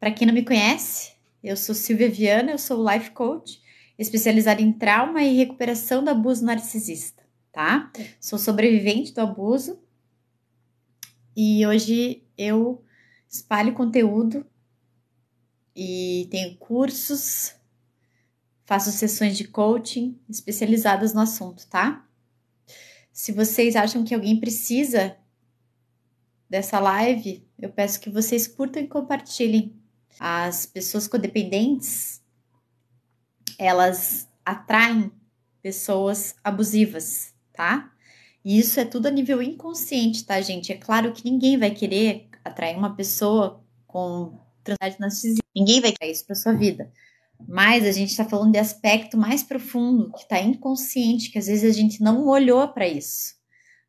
Para quem não me conhece, eu sou Silvia Viana, eu sou Life Coach, especializada em trauma e recuperação do abuso narcisista, tá? Sou sobrevivente do abuso e hoje eu espalho conteúdo e tenho cursos, faço sessões de coaching especializadas no assunto, tá? Se vocês acham que alguém precisa dessa live, eu peço que vocês curtam e compartilhem. As pessoas codependentes, elas atraem pessoas abusivas, tá? E isso é tudo a nível inconsciente, tá, gente? É claro que ninguém vai querer atrair uma pessoa com transtorno narcisista. Ninguém vai querer isso para sua vida. Mas a gente está falando de aspecto mais profundo, que está inconsciente, que às vezes a gente não olhou para isso.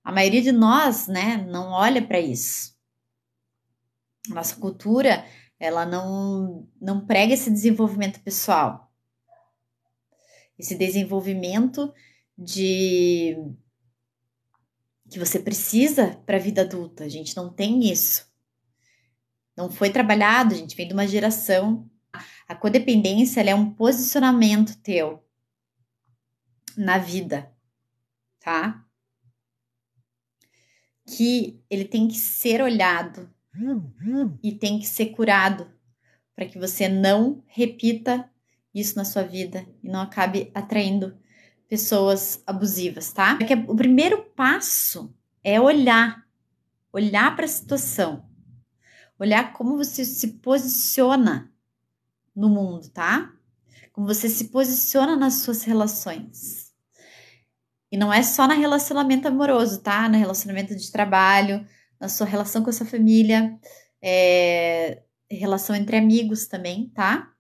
A maioria de nós, né, não olha para isso. A nossa cultura, ela não prega esse desenvolvimento pessoal. Esse desenvolvimento de que você precisa para a vida adulta. A gente não tem isso. Não foi trabalhado, a gente vem de uma geração. A codependência, ela é um posicionamento teu na vida, tá? Que ele tem que ser olhado e tem que ser curado para que você não repita isso na sua vida e não acabe atraindo pessoas abusivas, tá? Porque o primeiro passo é olhar para a situação, olhar como você se posiciona no mundo, tá? Como você se posiciona nas suas relações. E não é só no relacionamento amoroso, tá? No relacionamento de trabalho, na sua relação com a sua família, relação entre amigos também, tá?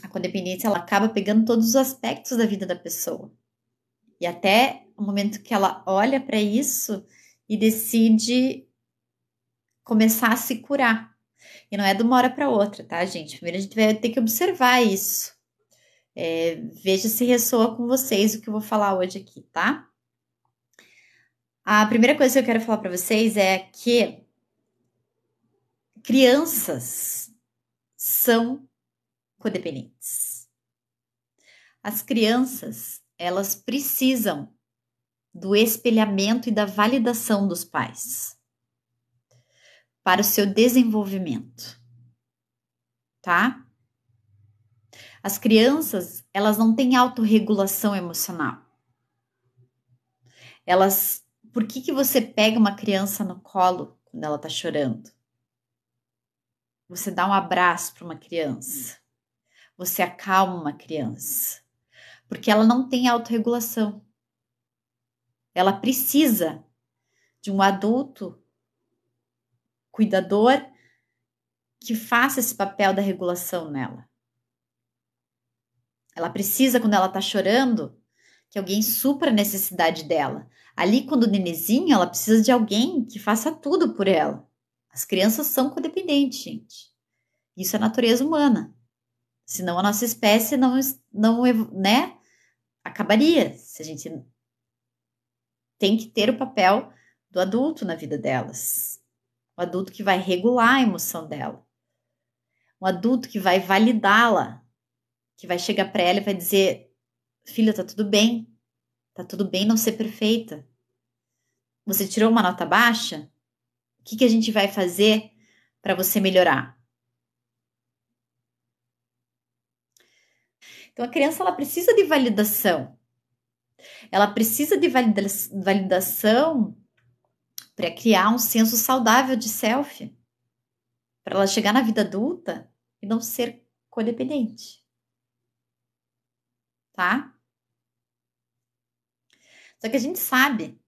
A codependência, ela acaba pegando todos os aspectos da vida da pessoa. E até o momento que ela olha para isso e decide começar a se curar. E não é de uma hora para outra, tá, gente? Primeiro a gente vai ter que observar isso. Veja se ressoa com vocês o que eu vou falar hoje aqui, tá? A primeira coisa que eu quero falar para vocês é que crianças são codependentes. As crianças, elas precisam do espelhamento e da validação dos pais para o seu desenvolvimento, tá? As crianças, elas não têm autorregulação emocional. Por que você pega uma criança no colo quando ela tá chorando? Você dá um abraço para uma criança. Você acalma uma criança. Porque ela não tem autorregulação. Ela precisa de um adulto cuidador que faça esse papel da regulação nela. Ela precisa, quando ela tá chorando, que alguém supra a necessidade dela. Ali, quando o nenenzinho, ela precisa de alguém que faça tudo por ela. As crianças são codependentes, gente. Isso é natureza humana. Senão a nossa espécie não, né, acabaria. Se a gente tem que ter o papel do adulto na vida delas. O adulto que vai regular a emoção dela. Um adulto que vai validá-la. Que vai chegar para ela e vai dizer: filha, tá tudo bem. Tá tudo bem não ser perfeita. Você tirou uma nota baixa? O que a gente vai fazer para você melhorar? Então, a criança, ela precisa de validação. Ela precisa de validação para criar um senso saudável de self. Para ela chegar na vida adulta e não ser codependente. Tá? Só que a gente sabe,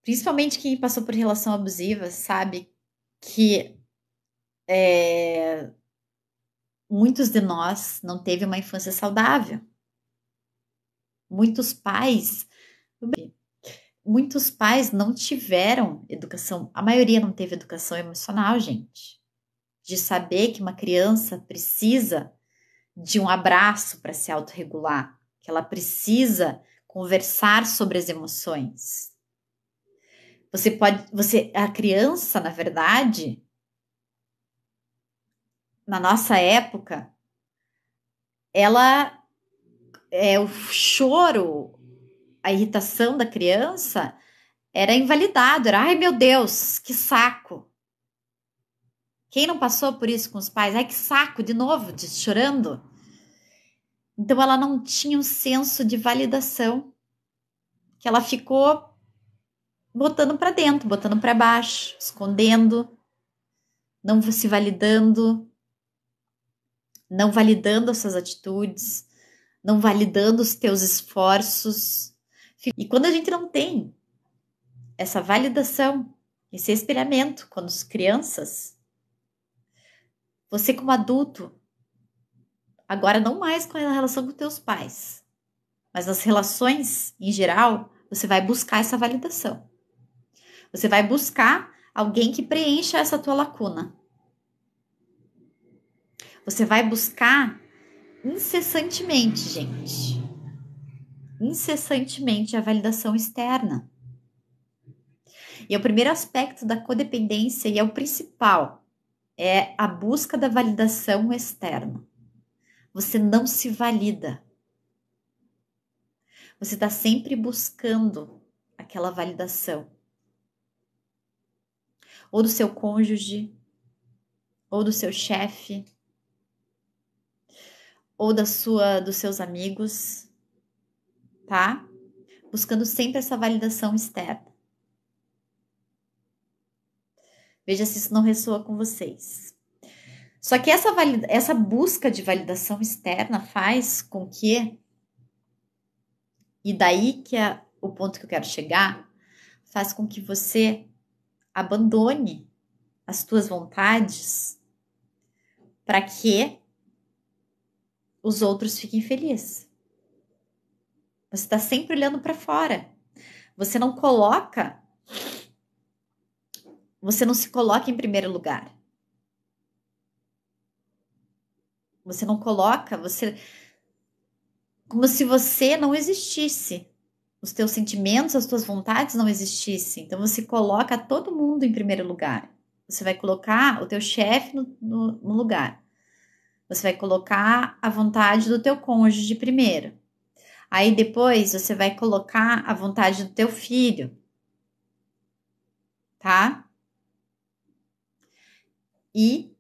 principalmente quem passou por relação abusiva, sabe que muitos de nós não teve uma infância saudável. Muitos pais não tiveram educação, a maioria não teve educação emocional, gente. De saber que uma criança precisa de um abraço para se autorregular, que ela precisa conversar sobre as emoções. A criança, na verdade, na nossa época, o choro, a irritação da criança era invalidado, era, ai meu Deus, que saco. Quem não passou por isso com os pais? Ai que saco, de novo, chorando. Então ela não tinha um senso de validação, que ela ficou botando para dentro, botando para baixo, escondendo, não se validando, não validando as suas atitudes, não validando os teus esforços. E quando a gente não tem essa validação, esse espelhamento, quando as crianças, você como adulto, agora não mais com a relação com teus pais, mas nas relações em geral, você vai buscar essa validação. Você vai buscar alguém que preencha essa tua lacuna. Você vai buscar incessantemente, gente. Incessantemente a validação externa. E é o primeiro aspecto da codependência e é o principal. É a busca da validação externa. Você não se valida. Você está sempre buscando aquela validação. Ou do seu cônjuge, ou do seu chefe, ou dos seus amigos, tá? Buscando sempre essa validação externa. Veja se isso não ressoa com vocês. Só que essa busca de validação externa faz com que, e daí que é o ponto que eu quero chegar, faz com que você abandone as tuas vontades para que os outros fiquem felizes. Você está sempre olhando para fora. Você não se coloca em primeiro lugar. Você não coloca, como se você não existisse. Os teus sentimentos, as tuas vontades não existissem. Então você coloca todo mundo em primeiro lugar. Você vai colocar o teu chefe no lugar. Você vai colocar a vontade do teu cônjuge primeiro. Aí depois você vai colocar a vontade do teu filho. Tá? E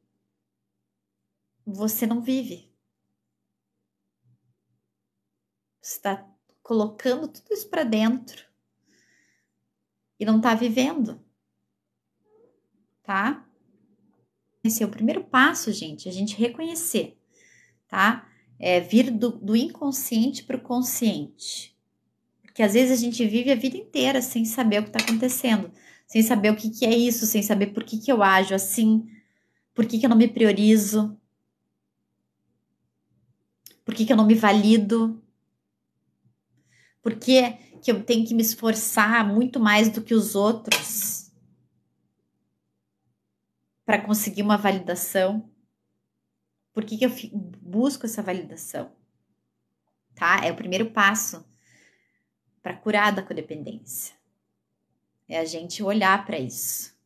você não vive. Você está colocando tudo isso para dentro e não está vivendo. Tá? Esse é o primeiro passo, gente, a gente reconhecer, tá? É vir do inconsciente para o consciente. Porque às vezes a gente vive a vida inteira sem saber o que está acontecendo, sem saber o que é isso, sem saber por que eu ajo assim, por que eu não me priorizo, por que eu não me valido, por que eu tenho que me esforçar muito mais do que os outros para conseguir uma validação. Por que eu busco essa validação? Tá? É o primeiro passo para curar da codependência. É a gente olhar para isso.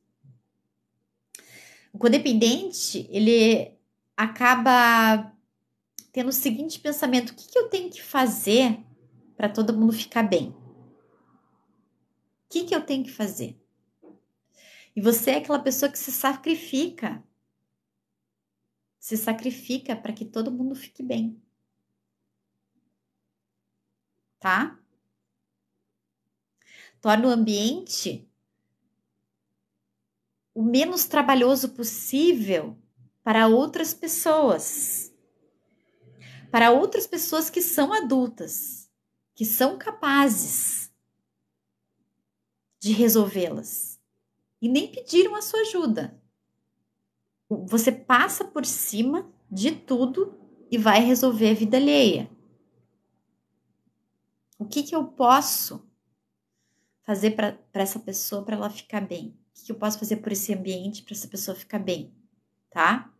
O codependente, ele acaba tendo o seguinte pensamento: o que eu tenho que fazer para todo mundo ficar bem? O que eu tenho que fazer? E você é aquela pessoa que se sacrifica para que todo mundo fique bem. Tá? Torna o ambiente o menos trabalhoso possível para outras pessoas. Para outras pessoas que são adultas, que são capazes de resolvê-las e nem pediram a sua ajuda. Você passa por cima de tudo e vai resolver a vida alheia. O que eu posso fazer para essa pessoa, para ela ficar bem? O que eu posso fazer por esse ambiente para essa pessoa ficar bem? Tá?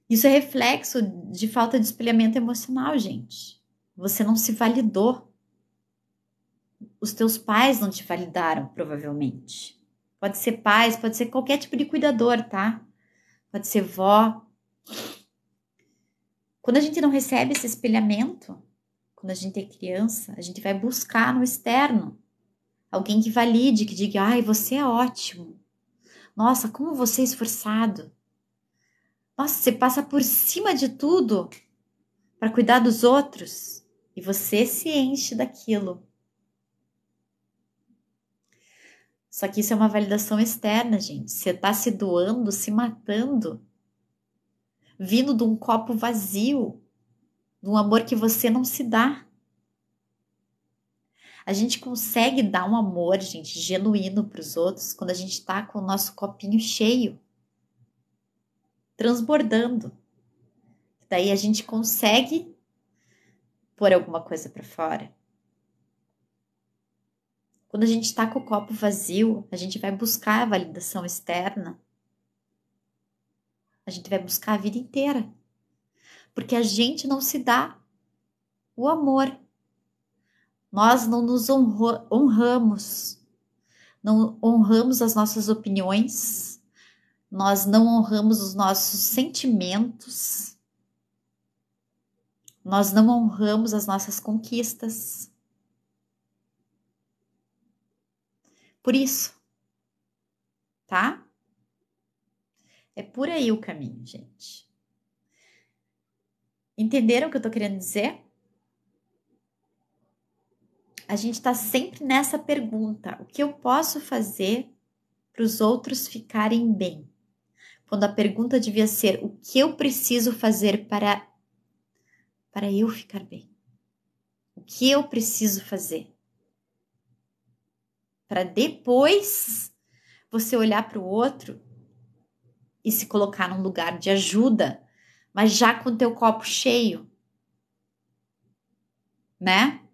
Isso é reflexo de falta de espelhamento emocional, gente. Você não se validou. Os teus pais não te validaram, provavelmente. Pode ser pais, pode ser qualquer tipo de cuidador, tá? pode ser vó. Quando a gente não recebe esse espelhamento, quando a gente é criança, a gente vai buscar no externo alguém que valide, que diga, ai, você é ótimo. Nossa, como você é esforçado. Nossa, você passa por cima de tudo para cuidar dos outros e você se enche daquilo. Só que isso é uma validação externa, gente. Você está se doando, se matando, vindo de um copo vazio, de um amor que você não se dá. A gente consegue dar um amor, gente, genuíno para os outros quando a gente está com o nosso copinho cheio, transbordando. Daí a gente consegue pôr alguma coisa para fora. Quando a gente está com o copo vazio, a gente vai buscar a validação externa. A gente vai buscar a vida inteira. Porque a gente não se dá o amor. Nós não nos honramos. Não honramos as nossas opiniões. Nós não honramos os nossos sentimentos. Nós não honramos as nossas conquistas. Por isso, tá? É por aí o caminho, gente. Entenderam o que eu tô querendo dizer? A gente tá sempre nessa pergunta: o que eu posso fazer para os outros ficarem bem? Quando a pergunta devia ser: o que eu preciso fazer para eu ficar bem? O que eu preciso fazer? Para depois você olhar para o outro e se colocar num lugar de ajuda, mas já com o teu copo cheio, né?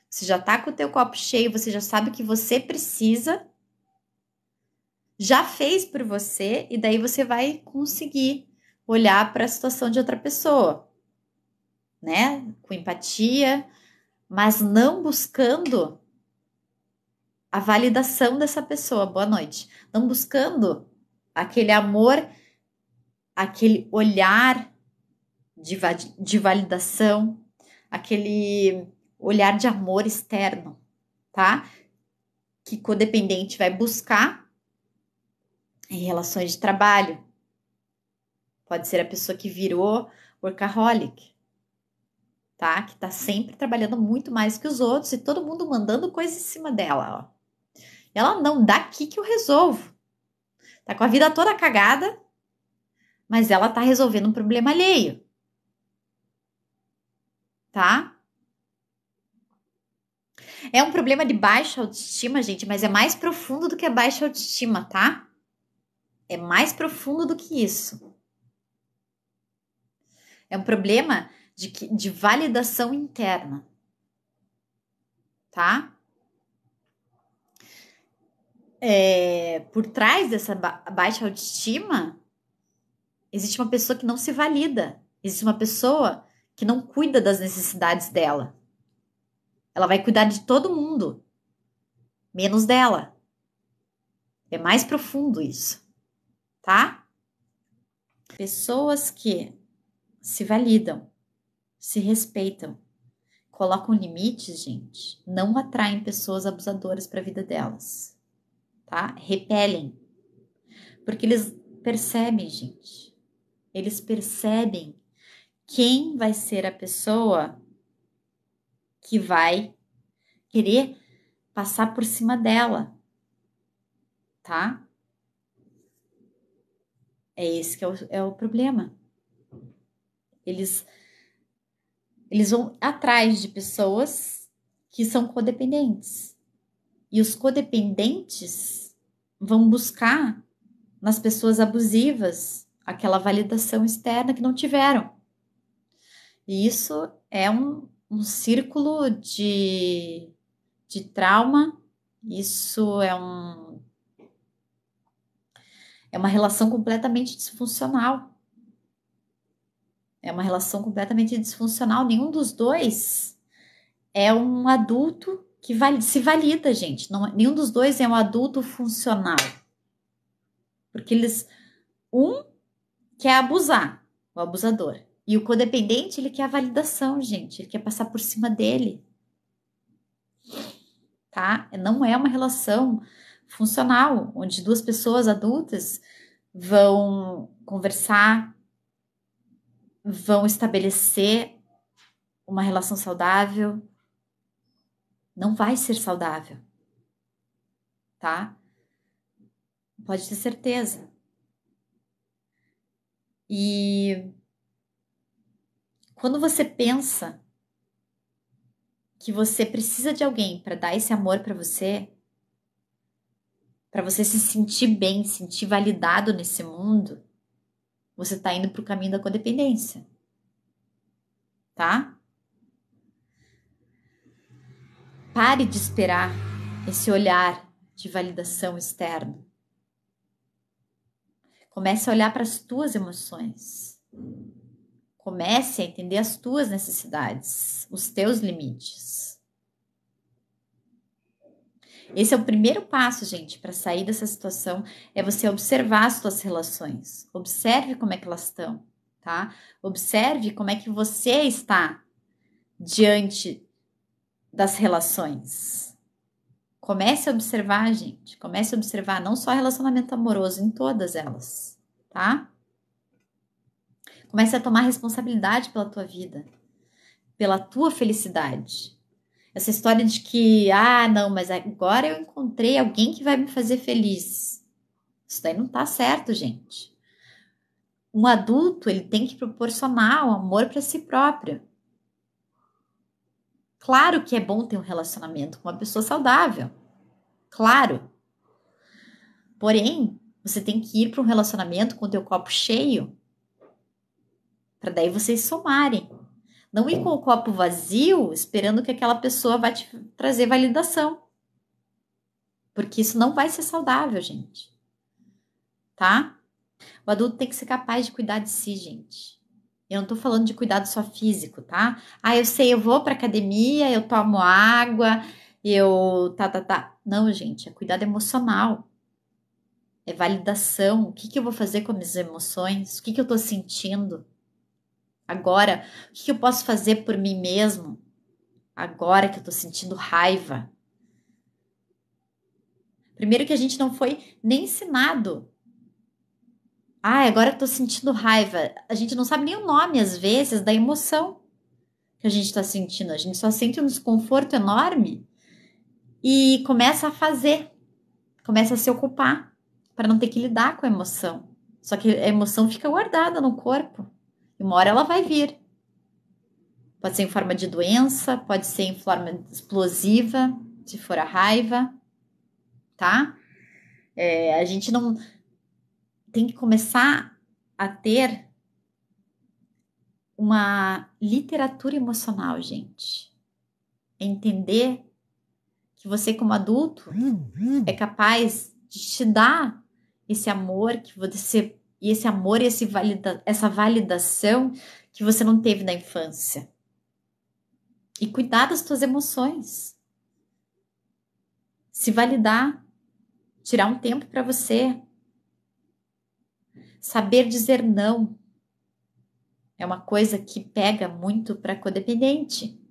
Você já tá com o teu copo cheio, você já sabe o que você precisa, já fez por você, e daí você vai conseguir olhar para a situação de outra pessoa, né? Com empatia, mas não buscando a validação dessa pessoa. Boa noite. Não buscando aquele amor, aquele olhar de validação, aquele olhar de amor externo, tá? Que codependente vai buscar em relações de trabalho. Pode ser a pessoa que virou workaholic, tá? Que tá sempre trabalhando muito mais que os outros e todo mundo mandando coisa em cima dela, ó. Ela não, daqui que eu resolvo. Tá com a vida toda cagada, mas ela tá resolvendo um problema alheio, tá? É um problema de baixa autoestima, gente, mas é mais profundo do que a baixa autoestima, tá? É mais profundo do que isso. É um problema de validação interna, tá? Por trás dessa baixa autoestima, existe uma pessoa que não se valida. Existe uma pessoa que não cuida das necessidades dela. Ela vai cuidar de todo mundo, menos dela. É mais profundo isso, tá? Pessoas que se validam, se respeitam, colocam limites, gente, não atraem pessoas abusadoras para a vida delas, tá? Repelem. Porque eles percebem, gente. Eles percebem quem vai ser a pessoa que vai querer passar por cima dela, tá? É esse que é o problema. Eles vão atrás de pessoas que são codependentes. E os codependentes vão buscar nas pessoas abusivas aquela validação externa que não tiveram. E isso é um círculo de trauma, isso é uma relação completamente disfuncional. É uma relação completamente disfuncional. Nenhum dos dois é um adulto que se valida, gente. Nenhum dos dois é um adulto funcional. Porque Um quer abusar, o abusador. E o codependente, ele quer a validação, gente. Ele quer passar por cima dele. Tá? Não é uma relação funcional, onde duas pessoas adultas vão conversar, vão estabelecer uma relação saudável. Não vai ser saudável, tá? Pode ter certeza. E quando você pensa que você precisa de alguém para dar esse amor para você se sentir bem, sentir validado nesse mundo, você tá indo pro caminho da codependência, tá? Pare de esperar esse olhar de validação externo. Comece a olhar para as tuas emoções. Comece a entender as tuas necessidades, os teus limites. Esse é o primeiro passo, gente, para sair dessa situação, é você observar as tuas relações. Observe como é que elas estão, tá? Observe como é que você está diante das relações. Comece a observar, gente. Comece a observar não só relacionamento amoroso, em todas elas, tá? Comece a tomar responsabilidade pela tua vida, pela tua felicidade. Essa história de que, não, mas agora eu encontrei alguém que vai me fazer feliz. Isso daí não tá certo, gente. Um adulto, ele tem que proporcionar o amor para si próprio. Claro que é bom ter um relacionamento com uma pessoa saudável. Claro. Porém, você tem que ir para um relacionamento com o teu copo cheio, para daí vocês somarem. Não ir com o copo vazio esperando que aquela pessoa vai te trazer validação. Porque isso não vai ser saudável, gente. Tá? O adulto tem que ser capaz de cuidar de si, gente. Eu não tô falando de cuidado só físico, tá? Eu sei, eu vou pra academia, eu tomo água, eu tá. Não, gente, é cuidado emocional. É validação. O que eu vou fazer com as minhas emoções? O que eu tô sentindo? Agora, o que eu posso fazer por mim mesmo? Agora que eu tô sentindo raiva. Primeiro que a gente não foi nem ensinado. Agora eu tô sentindo raiva. A gente não sabe nem o nome, às vezes, da emoção que a gente tá sentindo. A gente só sente um desconforto enorme e começa a fazer, começa a se ocupar para não ter que lidar com a emoção. Só que a emoção fica guardada no corpo. E uma hora ela vai vir. Pode ser em forma de doença, pode ser em forma explosiva, se for a raiva, tá? A gente não tem que começar a ter uma literatura emocional, gente. Entender que você, como adulto, é capaz de te dar esse amor que você, e esse amor e essa validação que você não teve na infância. E cuidar das tuas emoções. Se validar, tirar um tempo para você. Saber dizer não é uma coisa que pega muito para codependente.